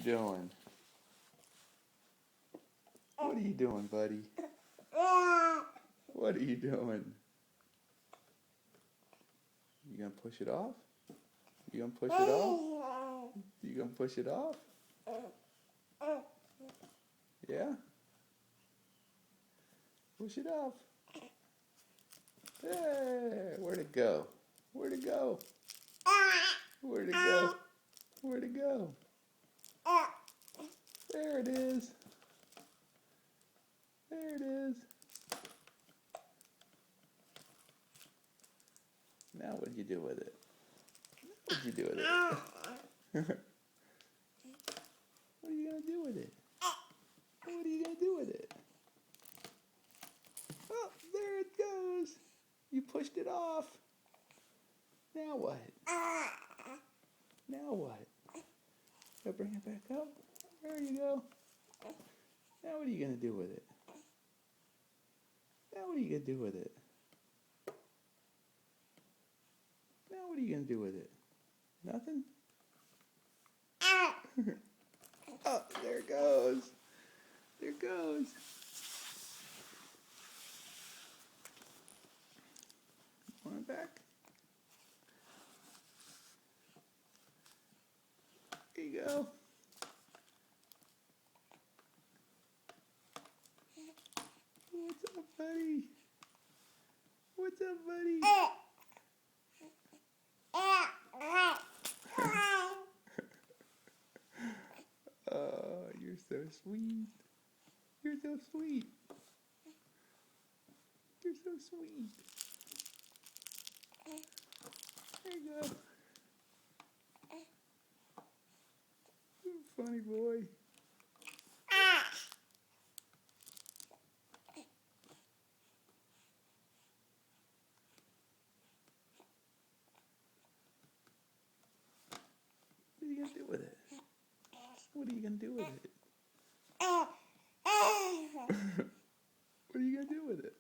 doing? What are you doing, buddy? What are you doing? You gonna push it off? You gonna push it off? You gonna push it off? Yeah? Push it off. Hey, where'd it go? Where'd it go? Where'd it go? Where'd it go? There it is. There it is. Now what'd you do with it? What'd you do with it? What are you gonna do with it? What are you gonna do with it? Oh, there it goes. You pushed it off. Now what? Now what? Gotta bring it back up. There you go. Now what are you gonna do with it? Now what are you gonna do with it? Now what are you gonna do with it? Nothing? Oh, there it goes. There it goes. Want it back? There you go. What's up, buddy? What's up, buddy? Oh, you're so sweet. You're so sweet. You're so sweet. There you go. You're a funny boy. What are you gonna do with it? What are you gonna do with it? What are you gonna do with it?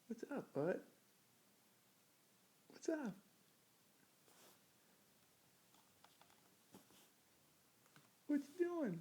What's up, bud? What's up? What you doing?